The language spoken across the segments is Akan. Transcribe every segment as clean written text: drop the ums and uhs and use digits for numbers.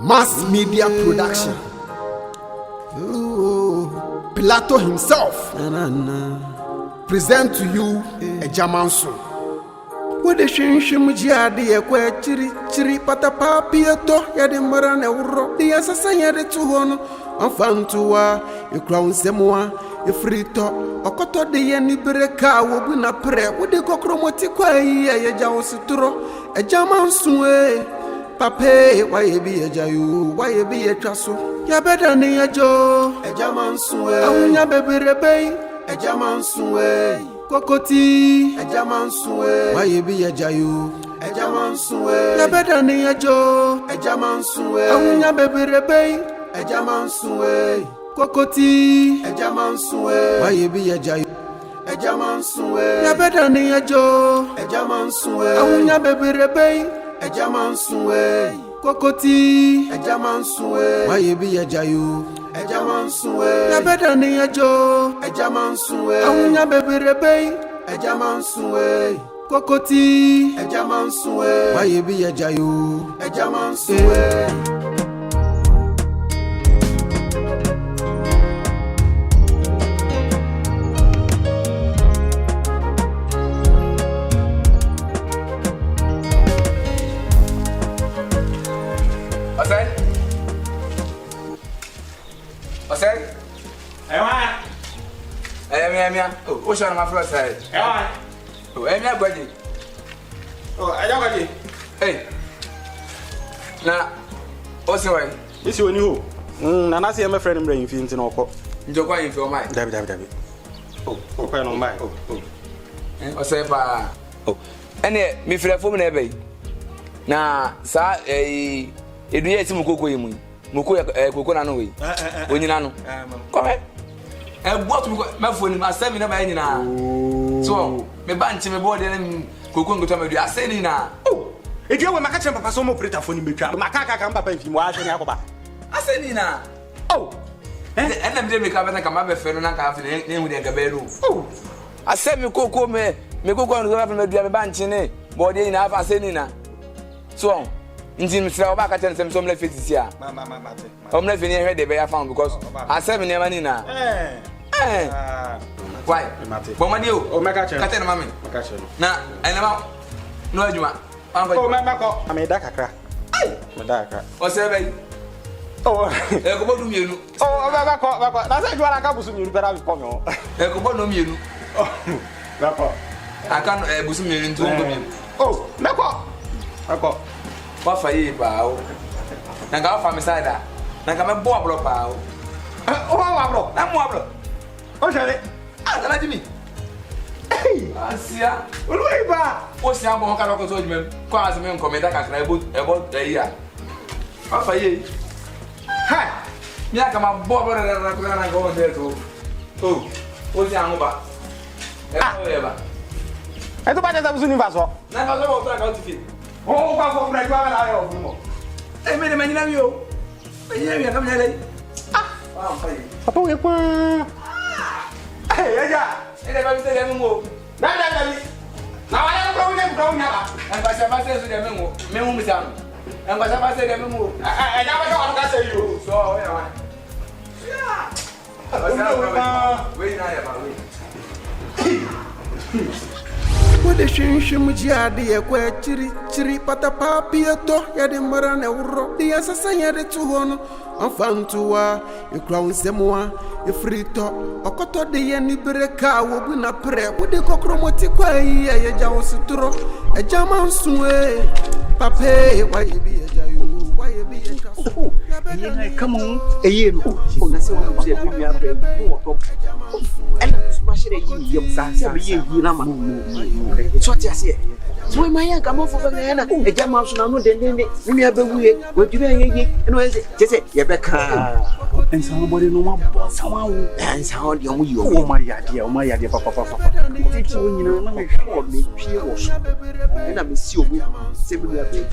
Mass media production. Pilato himself present to you Agya Manso. What the shinshim jiadi ekwe chiri patapa pieto yadi mara ne uro di asasa yadi tuhono anfantuwa ikrown semwa ifrito okoto de yeni bereka wobu na pre wode kokromoti kwa ye jawo situro Agya Manso Pape, why you be a jayu? Why you be a trasso? Ya better than a Joe. Agya Manso, ya baby rebay. Agya Manso, Kokoti. Agya Manso, why you be a jayu? Agya Manso, ya better than a Joe. Agya Manso, ya baby rebay. Agya Manso, Kokoti. Agya Manso, why you be a jayu? Agya Manso, ya better than a Joe. Agya Manso, ya baby rebay. Agya Manso, Kokoti. Agya Manso, why you be a jayu? Agya Manso, ya better than a Joe. Agya Manso, ya baby rebay. Agya Manso, Kokoti. Agya Manso, why you be a jayu? Agya Manso. Oh, what's on my first side? Oh, I'm not ready. Oh, I don't ready. Hey, now, what's the way? This is you. And I see my friend bringing things in our court. You're going for mine. David. Oh, pen on mine. Oh. What's that? Oh, and me for a woman every. Now, sir, a dear Muko, Coconano way. When you know, come ahead. And what we got my phone, my 7 never any now. So, me bunch me board and Cocongo to me. I say now. Oh, if you were my catcher, Papa, so more pretty for me, my caca come up and wash and Alba. I say now. Oh, and then they make up and come up with Fernand Cafe name with a gabero. Oh, I said me cocoa me go on to have a bunch in it, body in half a senina. So, in Mr. Back and some left it here. I'm not in here, they found because I 7 never now. Why? What do you? Oh, my catcher, mammy. Now, I never know you are. Oh, my Maco, I made that crack. My dark. What's that? Oh, you. Oh, that's why I can't you better have Pono. You. Oh, I can't bosom you into me. Oh, Nako. What for you, Bow? And go from beside that. Like I'm a bobble of pow. Oh, I'm wobble. Oh, shall it? Ah, let me. Hey, I see ya. What's your more caracal told me? Quasi men come back about the year. What for you? Hi, yeah, come on, bobble and go there too. Oh, what's your number? Ever. I don't know that was universal. Never go back out to feed. Oh, from my brother, I have no. I made a man of you. Yeah, come here. Ah, Papa. Hey, yeah. I never said them more. Now I am going now. And by some says to them, Memo, and by some said them more. I never know what I say you. So, yeah. Wait, what the shinshim jiadi ekwe chiri patapa pieto yadi mara ne uro di asasa yadi tuhono anfantuwa ikrown semwa ifrito okoto de yeni bereka wobu na pre wode kokromoti kwa ye jawo situro Agya Manso pape why you be a jayu why you be a trasso come on oh na se won se bi ya be wo to and smash it you sa be yi na ma so ti ase so my young come for na Agya Manso na no de me abewie waduru ayeye no se ye be ka and somebody no ma boss someone and sound the omo you o maria dia papa ti wo nyina na me sure me pie wo so na me si obi se bi ya be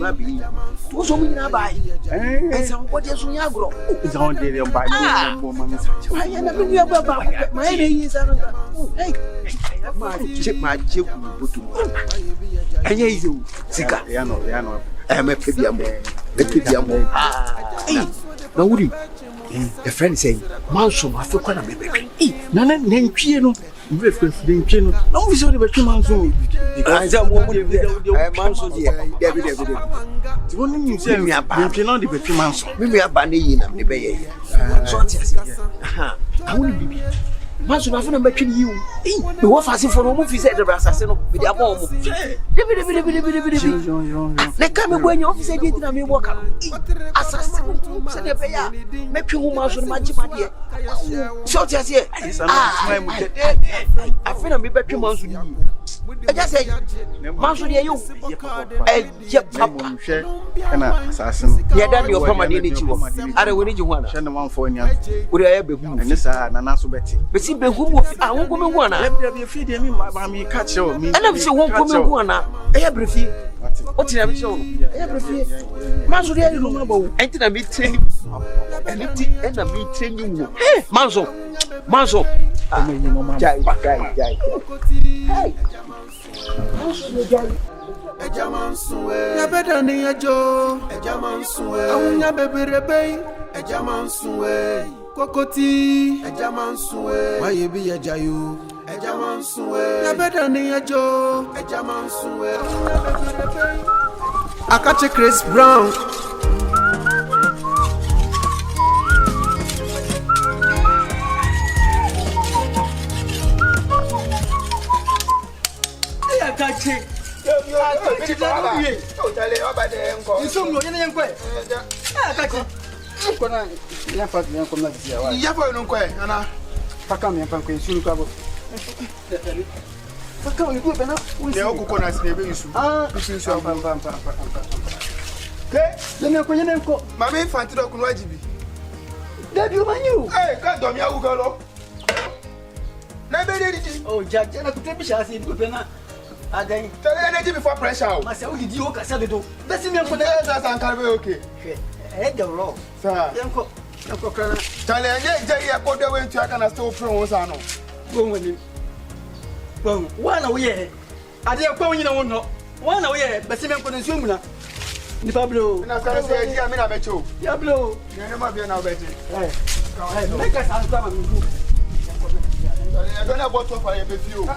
ba bi to so me nyina ba and somebody so nya agro is on dey dem ba ni mo ma me sa ai na me ya ba ma ene yi sa no hey ma je ku butu anya yi sika ya no me pe bia mo Ekitiamo. Na wuri. A friend say, "Manso, I feel quite a bit." Nana nentwie no. Breakfast nentwie no. Na wo so de betwe manso. I say mo manso there. David. Ti won nim say nentwie no de betwe manso. Me aba na yi na me be ye. So ati ase. Aha. I want bibi. Manso na funa betwe yi o. Me wo fase for no mo fi say de brasase no. Me de abo mo. David. Le ka me gwenye office dey na me work am. Asase se de be ya. Me twe ho manso na magima de. So ati ase. I feel me betwe manso ni. I just say manso de you. Papa. Kana assassin. Ya dan your pama de ni chiwo. Are we ni ji ho ana. Hwe na manfo anya. Uri aye be hu. Ene sa nana so beti. Be si be hu mo fi a won ko me hu ana. Be fi de mi ma mi ka che o mi. Ana bi se won ko me hu ana. E bre fi. O ti na bi che o. E bre fi. Manso de you ma ba wo. Enti na mi treni. Enti e na mi treni wo. Manso. Jai. Hey. Agya Manso, ya better ni ajo. Agya Manso, awunya beberebe. Agya Manso, kokoti. Agya Manso, waye bi agya yo. Agya Manso, ya better ni ajo. Agya Manso, awunya beberebe. Akache Chris Brown. Akache. Akache da no ye. O tale oba de enko. Iso mo yene yenkwe. Akache. Ko na ya fa ya ko na bisia wa. Ya fa no nkwe ana. Paka me pa ko isu ko abo. Paka ni ko be na. Ne okuko na sine be isu. Isu Pam. Ke, yene ko. Mama infantile okunu ajibi. Daddy o manyu. Ka do mi awu gan lo. Na be dey di. Oh, jaja na kutebi sha se ko be na. Adan. Tell energy before pressure. Ma se o di o ka sa de do. Be si me ko de. That san kan be okay. De ro. Sir. Yanko kana. Tell energy ya ko de we ntu aka na still pro won sa no. Go woni. Bon, wana wo ye. Ade kwa woni na wo no. Wana wo ye, be si me ko de nsu mu na. Ni Pablo. Na sare se eji ami na be cho. Ya blo. Ne ma be na be ti. Make us answer ma mi. I don't know what to for you be you.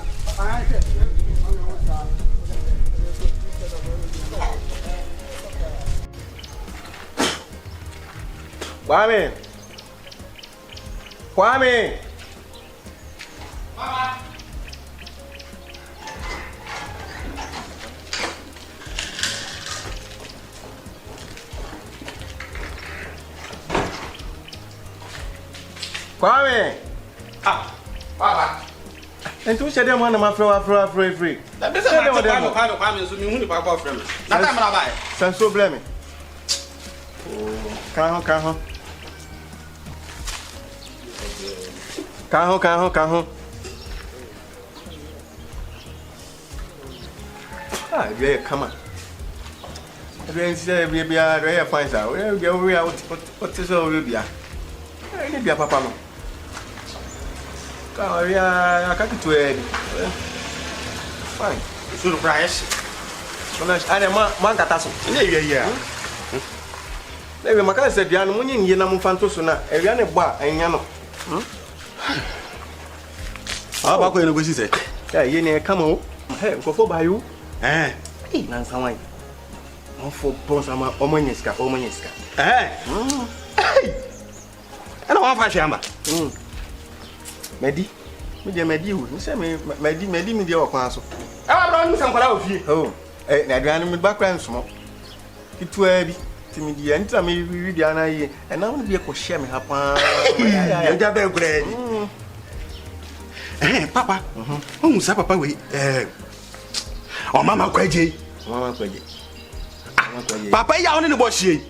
Kwame. Mama. Kwame. Papa. Ento she dem na ma free. Da be se ma Kwame so mi hu ni papa frem. Na time na bai. Sanso blame. Kan ho. Ah, yeah, come on. Every say be a fine sir. We are what is all be. Ni be papa no. Ka we are akaki to e. Fine. So the price. Sonas ane man kataso. Yeah. Lewe maka se bia no munyi ngie na mfanto so na ewia ne bɔ a enya no. Ba ko eno go si se. Ya ye ne kama o. He nkofo ba yu. Na nsanwan. Mo fo bon sama omanyeska. Ana wa fa hwe amba. Medi. Me je medi hu. Ni se me medi mi de okwan so. E wa bro ni se nkwala ofie. Oh. Na aduane me ba kra nsomo. Kitua bi. Timi di enta me wi di ana yi. E na won bi ko share me ha pa. Ya ja be kure. Papa. O sa papa we o mama kwaje. Papa ya oni ne bo hie.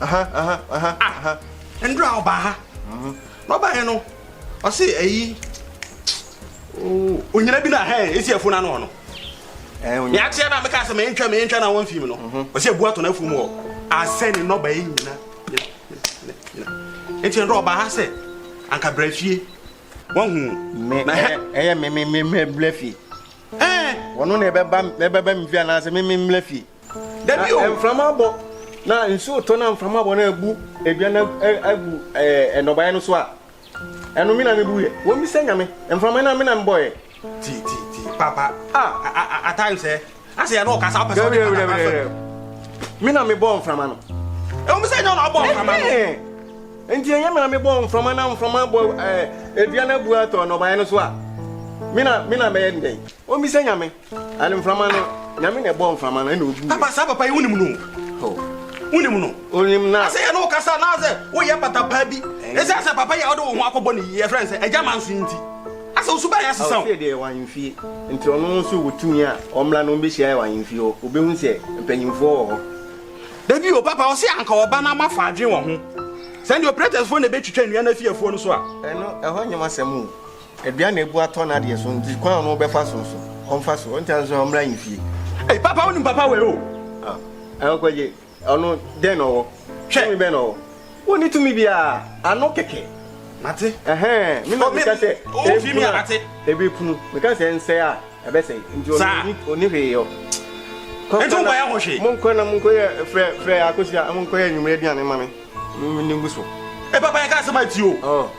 Aha. Ndra oba ha. No ba he no. O se eyi. Onyina bi na he esi afu na no no. Ya tia na meka se me ntwa na won film no. O se bu ato na afu mu o. Aseni no ba yi nyina. Enti ndra oba ha se anka brafie. Won hu me blefi. Wono na ebeba mi fi ana se me blefi. Dabi o from abo na nsu to na mframa bo na ebu ebia na agu enobaye no so a eno mi na me buye wo mi senya me mframa na me na mboye ti papa at times I say no kasa person mi na me bo mframa no e mi senya no bo mframa no enti enya me na me bo mframa na mframa bo ebia na bu ato enobaye no so a mi na me ndey wo mi senya me ani mframa no nyame na bo mframa no na obu papa sa papa yunimu no unim no onim na say no kasa na say wo ye patapa bi e say papa ya odo wo akobọ ne ye friends Agya Manso nti asa usuba ya sesa o de wanfie nti ono nso wotumi a omla no be hia wanfie o obehu se mpanyimfo ho dabi o papa o say anka oba na mafa adwen wo ho send your operators phone na be twitwa nua na fiefo no so a eno eho nyama semu edua na ebu ato na de so nti kwan no be fa so onfa so nti anso omla yimfie eh papa onim papa we o kwaje ono den owo hwe mi be no woni tumi bia ano keke mate mi no ka se o fi mi mate ebi kunu me ka se nse a ebe se nti oni hwe yo ento ngwa ya ho hwe monko ye frɛ akosia monko ye nwumre aduane ma me ni nguso papa ya ka se ma ti o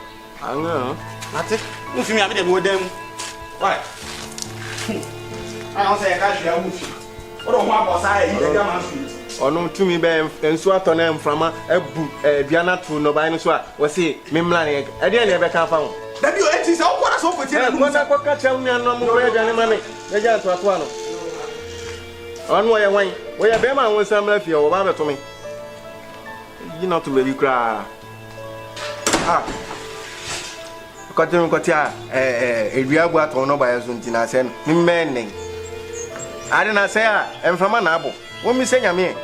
anga mate o fi mi abede me odam why I want say ya ka hwe a mu fi o do ho abosa e Agya Manso ono tumi be ensu ato na mframa abu biana to no ban so a wo se memla ne e de ne be ka fa ho dabi o enti se o kwara so foti na ko na ko ka cha nua no mo ko ya dane ma me be ja to ato ano ono ye wan wo ye be ma won samla fie wo ba be to me yi na to be bi kra ko te a ewia bu ato no ba yeso ntina se no mmenne ade na se a mframa na abo wo mi senya me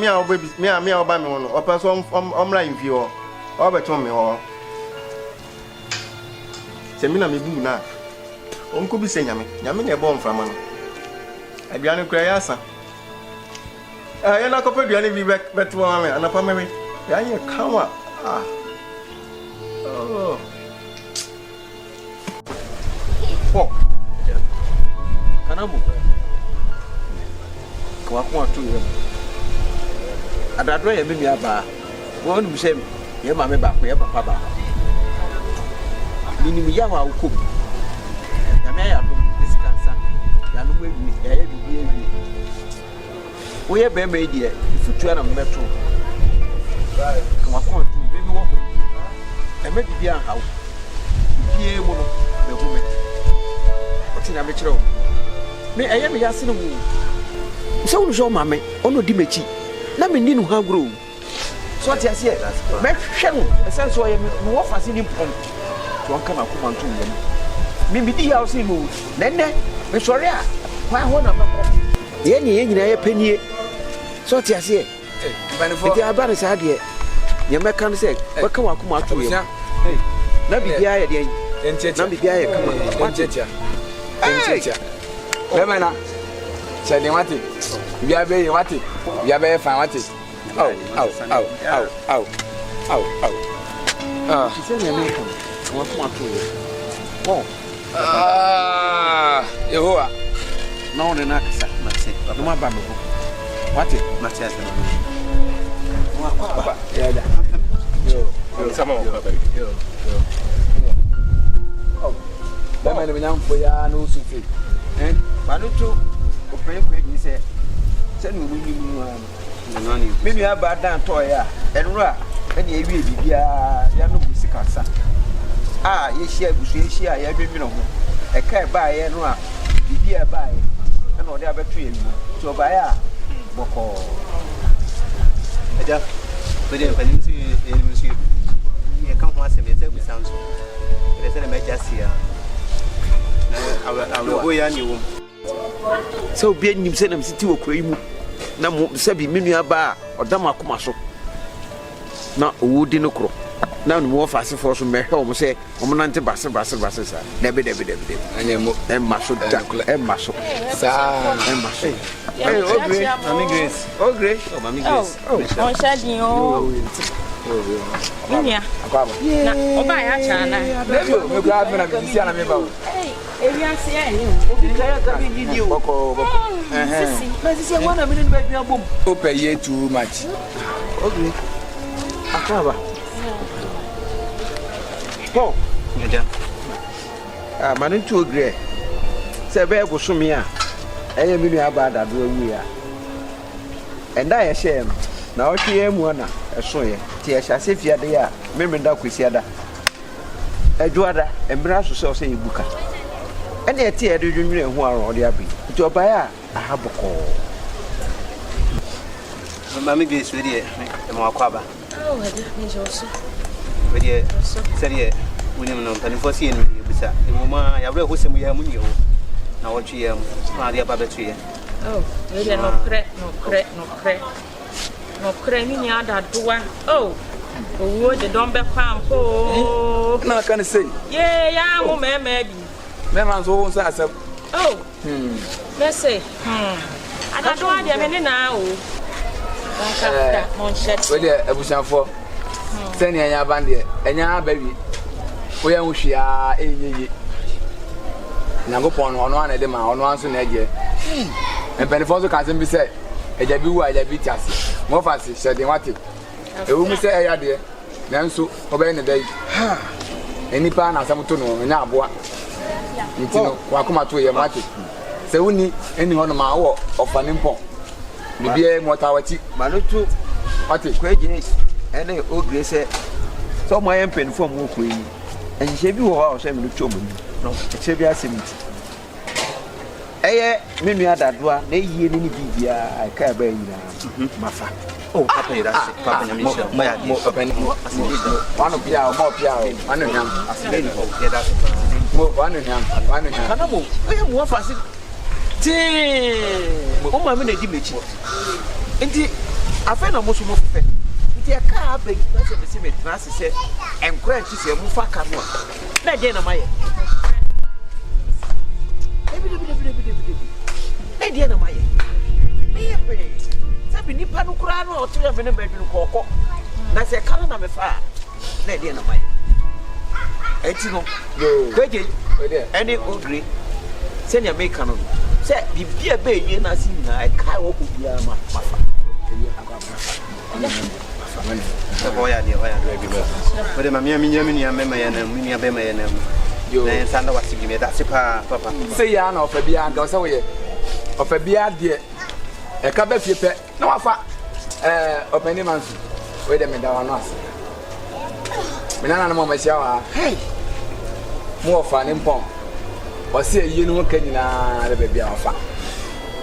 a obabi me a oba me no opeso omra yimfi ho obeton me ho se mi na me bu na onko bi senya me nyame na ebo mframa no aduane kura ya asa ya na ko aduane bi beto ma me anapa me ya nye kawa Canamo. Kwa tu yem. Adadro ye me aba. Won mu sem ye ma me ba ko ye papa ba. Minim ya wa ukom. Ya me ya to diskansa. Ya no ewi ya ye bi ewi. Wo ye be me die futu na mbeto. Kwa tu be mi wo. E me bibia hawo. Bibie mu no be hu me. Oti na me kire wo. Me eye me ya se no mu. So no show mama ono di mechi na me ni no ha gro so ati ase me hwe no essence o ye me wo fase ni pom to anka na kuma nto yem me bi di ya o se no nenne me sori a kwa ho na mako ye ni ye nyina ye panie so ati ase eti abane sa de ye me kan se waka wa kuma ato yem na bibia ye de na bibia ye kama enchecha lemena Chani wati, biabe wati, biabe fa wati. Au. She said me come. What want to? Oh. Yehowa. No na kasa, na se. No ma ba me. What it? Na se ase na. Wa ya da. Yo. Sama wa ba. Yo. Oh. Ba me nyam fo ya no sufi. Ba no to opere ko edi se no mu ni mu nani me nua ba dan to ya enro a e na ewie bibia ya no bu sikasa ye hia busu ye hia ya dwemi no ho e kai ba ye no a bibia ba ye e na ode abeto ye mi to ba ya boko Agya bede panin si elmusi ye kan ho asem ye se bu sanso ele se na meja sia na awo ya ni wo so obi anim se na msiti wo kura yi mu na mo se bi menua ba odam akoma so na owo di no kro na no mo fa se for so me hwe o mo se o mo nante base sa debe anyemo e ma so da e ma so sa e ma so Ogre Mami Grace oh Mami Grace on shadin o Minia akwaba na oba ya cha na me go me grab me na bi sia na me ba Evianse ayi. Kaya ka bi ni o. Boko. Sisi. Na sisi wana mi ni ba bi abom. O pay ye too much. Okay. Akaba. Po. Nja. Manu tu ogre. Se be go so me a. Eye mi nu aba da do awu a. Enda ye hye no. Na o hwe emu na eso ye. Ti ye hye fiade a memenda kwesiada. Adwada embra so se o se yibuka. Ene eti e de dwunwere hu aro ode abi. Ti obae a ahaboko. Mama bi so de e mo akwaba. Oh, hadi ni joso. We de serie wonim no tanifo se enu bisa. Emu ma ya bra ho se mu ya mu ni o. Na wo twi ya mu. Ma de aba betu ye. Oh, we de no kre. No kre ni nya da doa. Oh. Owo de don be kwampo. Na kan say. Yeah, ya wo me bi. Me man so won say asem. Oh. Let's say. Ada doa de me ni na o. Banka mon shet. We de abusanfo. Send anya bande. Anya baby. We yan hwia enyeye. Nyangopon ono ana de ma ono anso na eje. Empenifo so kan sem bi say. Eja bi wu aja bi tiase. Mo fasi shede wate. Ewu mu say eya de. Nanso obey ne dai. Enipa na asam to no nya aboa. Ntino wa kuma to ye mate. Se wuni eni ho no ma wo ofa ne mpon. Bibie motawati. Manu tu Wate kwaje ene ogre se so mo yem pen fom wo koyi. Enhye bi wo ha o se mi twom ni. No, eche bi asemiti. Eye me nua dadoa na yie ni bibia ai ka ba yina. Mafa. Oh, papa ira se. Papa nyame sha. Mo ya mo openi. Wano pia mo pia wano nyam. asile ni ho. Ya da se. Mo wano nyam. Canamo, oye mo afase. Ti. O ma me na di mechi. Enti afa na mo so mo fefe. Enti e ka abeg na se me se me tena se encourage se mo fa ka no. Na je na maye. Na je na maye. Me pe. Sabi ni pa no kura no o tire me na bedwin kokko. Na se kala na me fa. Na je na maye. Enti no. Yo. Kweje. Any ogre. Send your make canon. Say, be a baby and I see I can't walk with your mafa. The boy idea, why I do it. But my mini and mini abema and you and Sandra was to give me that's a papa. Say, Yan of a beard goes away. Of a beard, dear. A cup of your pet. No, open man's. Wait a minute, I was. Menana mama shower. Hey, more fun in pong. Or say, you know, can you not be our fat?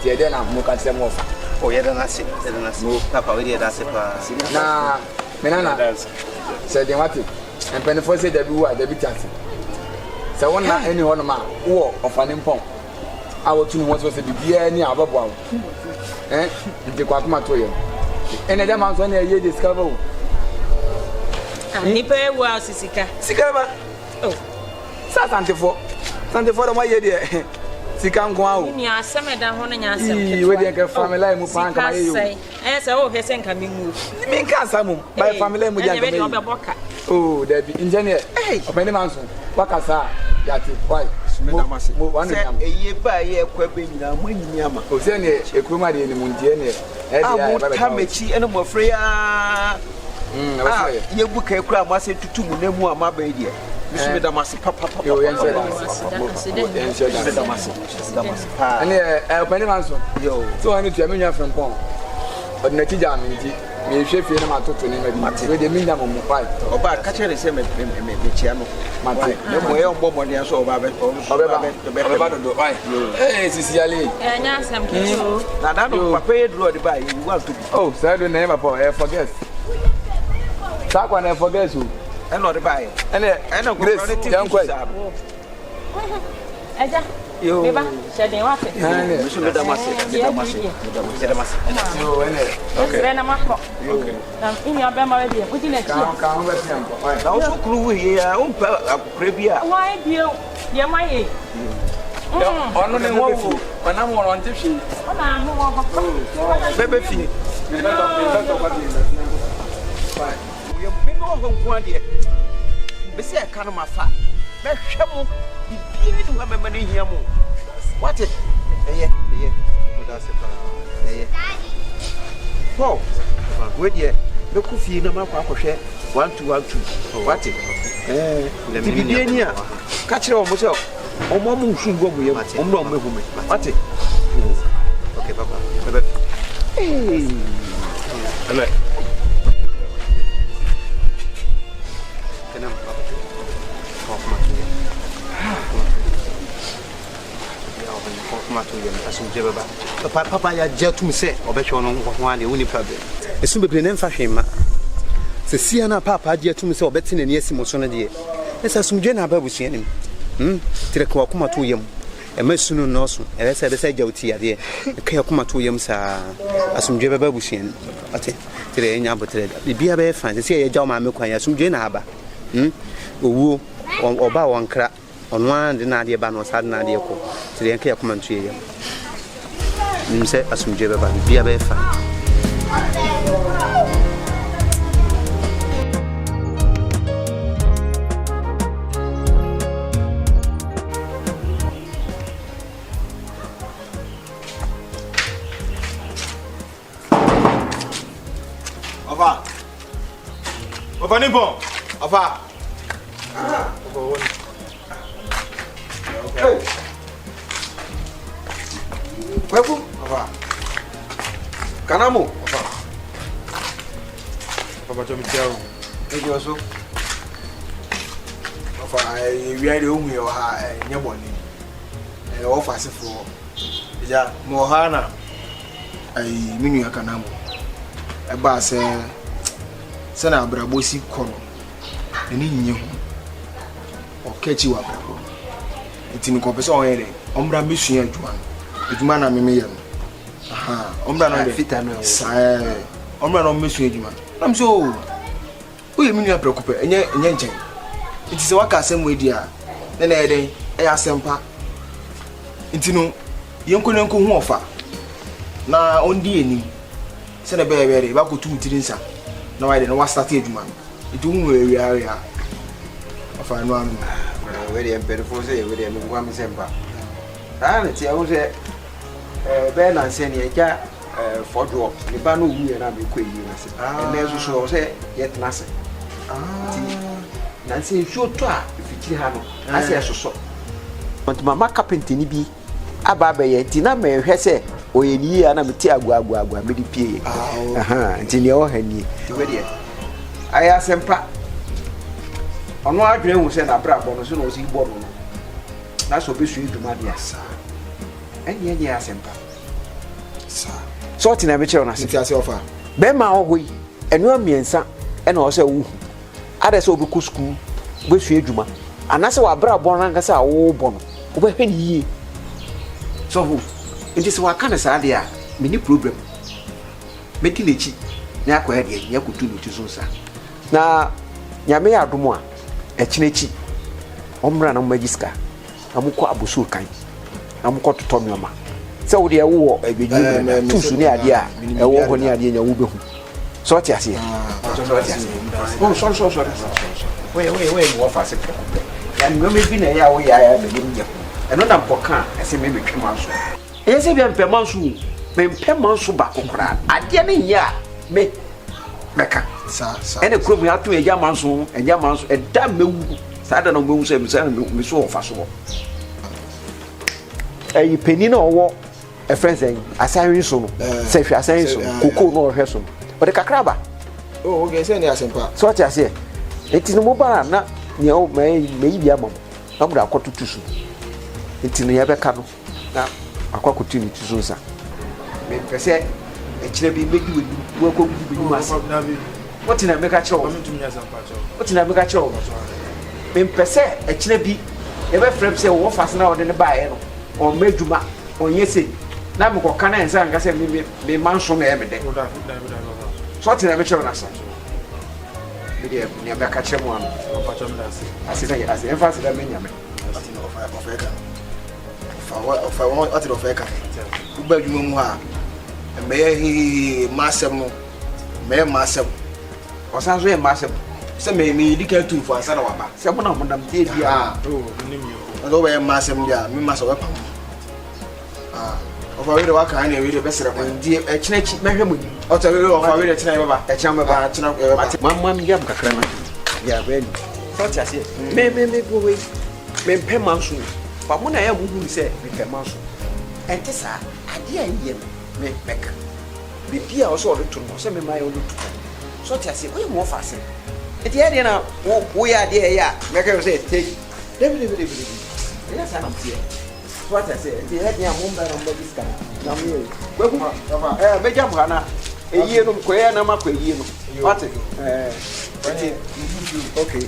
The idea of Moka some more. Oh, yeah, that's it. Papa, we did that's it. Nah, Menana said, what? And Penifo said that we were the bit. So one night, any one of my war of an impong. Our two was to be near above one. Eh? The Quakma to you. And the man when you discover. Nipe wa sisika. Sikaba. Oh. Santifo. Santifo my idea. Sikam go. Ni aseme da ho na nya asem. We dey family mu pan kama you. Eh say o hese nka mi mu. Me kan samum by family mu jan kama. Oh, there be engineer. Hey, openi manso. Wakasa yati. Why? Mo wan nyam. Eye ba ye kwa be nyina mo nyama. O se ne ekruma de ni mu ndie ne. E dia ba ba. Tamechi ene mo frɛ ya. Ye buka ekura mo ase tutu mu na mu ama ba die. Bisu me damase papa. Yo yense damase. Ane openi manso. Yo. So ani tu amenya from pon. Ordinary jam nti. Me hwe fie na matoto ne madi. We de minya mo mo pai. Oba ka chere se me chia no. Mate. Me mo ye ombo mo ne so oba be. Oba do. Why? Eh sisi ali. Nya asem kicho. Na da no papa ye duro de ba you want to be. Oh, say do name papa, forget. Sakwa na forget so. E no de ba ye. Ene Grace, yan kwai. Aja. Yo. Beba, shede wate. Me so me damase. Yo, ene. Okay. Na mako. Okay. Na ini abema we dia. Uti na chia. Kan we pian ko. Na o so kru we ya o mpa akure bia. Why bio? Ye mai. Ono ne wo fu. Mana mo ron ti hwe. Ona mo wo ho. Bebe fi. Me ba to kwa bi. Fine. We be no ho nko ade. Be se ka no mafa. hwɛ mo bibie ni wa mema ne hia mo what it eye wow we dey be ku fie na makwa akɔhwɛ 1212 what it bibie ni a ka kyerɛ wo mo sɛ omo mu nsu ngo mu yam omro mmehu me what it okay papa bebe ale Canamo papa ya jetum se obehwe no ho ane woni problem esu bebre ne mfa hwema se sia na papa jetum se obetene ne asimo so no de esa sumdwe na babusia nim tire ko akoma to yam emasunu no so elesa de se jawti ade ka akoma to yam sa asumdwe babusia nim ate tire enya botre bibia be fa se ye jaw ma me kwan asumdwe na aba owo oba wonkra ono an de na ade ba no sa de na ade ko tire en ka akoma to yam nimse asumdwe baba bibia be fa Opa ni bon. Opa. Hey. Webu, Opa. Canamo, Opa. Papa to mi tiawo. Ejo so. Opa, we are the only ha nyeboni. Ofa sefo. Ja, mo ha na. Ai minu ya Canamo. Eba se sana abrabosi kono eni nye ho o kechi wa brabo itini ko pese o yere ombra mesua adwuma na meme yem aha ombra no fita no sai ombra no mesua adwuma nam so o ye minu aprekope enye nchen iti se waka asem wedi a na eden e asempa intino yenkonenko hu ofa na ondi enim se na be ba ko tu tirinsa na why they no start eduma itu hu we area afa no am we dey empirifo say we dey ngwa me sempa na ti awu se be na nse ne ja fojo ni ba no wu na me ko yi na se na so so se yet na se na nse nsuo to a fitiri ha no ase soso want mama carpenter ni bi aba be ye ti na me hwe se oye ni ya na meti agwa me di pie aha nti ne o hani we dey aya sempa ono adwene hu se na bra bo no so no si bo no na so be su eduma dia sa enye asempa sa so ti na be che ona se ti ase ofa be ma ohoi enu amiensa e na o se wu ada se obi ku school be su eduma anase wa bra bo na ngasa wo bo no wo be hwe ni yie so hu nti se waka na sa dia me ni problem me ti lechi na akwa dia nya kutu no ti so sa na nyame ya adomo a echinechi omra na magiska amukọ abusu kan amukọ toto mioma se wo de wo ebedwu tusu ni ade a ewo ho ni ade nya wo behu so ti ase oh so we wo fa se ya ni me bi na ya wo ya be ni eno na mpoka ese me betwe manso ese bi ampe manso me mpe manso ba kokora ade ne ya me meka sa ene kuro mi atu Agya Manso eda mewu sa da no mewu se me so ofa so eyi peni na owo e friends en asayin so no se hwe asayin so koko no hwe so o de kakraba oh okay se ni asempa so ti ase enti no mobara na ne o me yi amam na mu da akotutu so enti no ya be ka no na akwakotu ni tuso sa me pese echire bi megi we ko bi ni mas what na make a chow what na make a chow me pese echire bi e be frem se wo fast na o de ne ba e no o meduma o yese na me ko kana ensa nka se me manso na e me de so what na make chow na sa me de ni be ka chere mo ano o fa chom na ase ase emphasis da me nyame ofeka ugba dwuma mu ha me hi masem no me masem osan so e masem sɛ me di ka tu for asana waba sɛ mo na mo dam tie dia ndo be masem dia me masa wepa of away the work and we the best record die e kyenachi mehwe mu o to we of away the kyena baba e kyena baba kyena mamma mi yam kakra na ya be ni so ti ase me go we me pɛ manso ba mo na ya mu hu sɛ me pɛ manso ente sa ade an yem me meka bibia o so o to no sɛ me mai o to so ti ase we mo fa ase eti ya de na wo ya de ya meka yo sɛ take debi ya sa na tie so ti ase eti ya de ya mo mba na mba diska na mo ye we ku me jam hana eyie no ko ya na makɔ eyie no what okay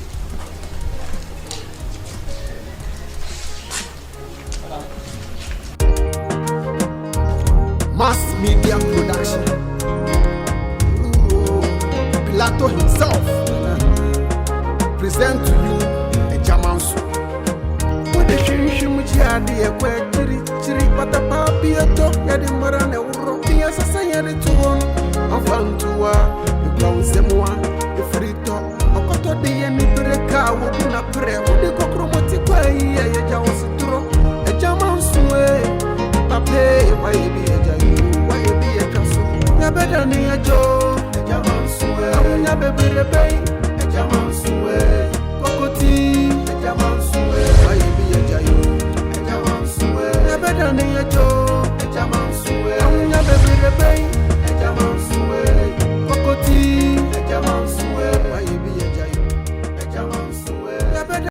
Mass media production. Pilato himself present to you Agya Manso. What the shim jiadi e kwe chiri pata papi to ya de marane uro ya sasa ya de tuon afantua e kwa semwa e frito okoto de ye mi breka wo na pre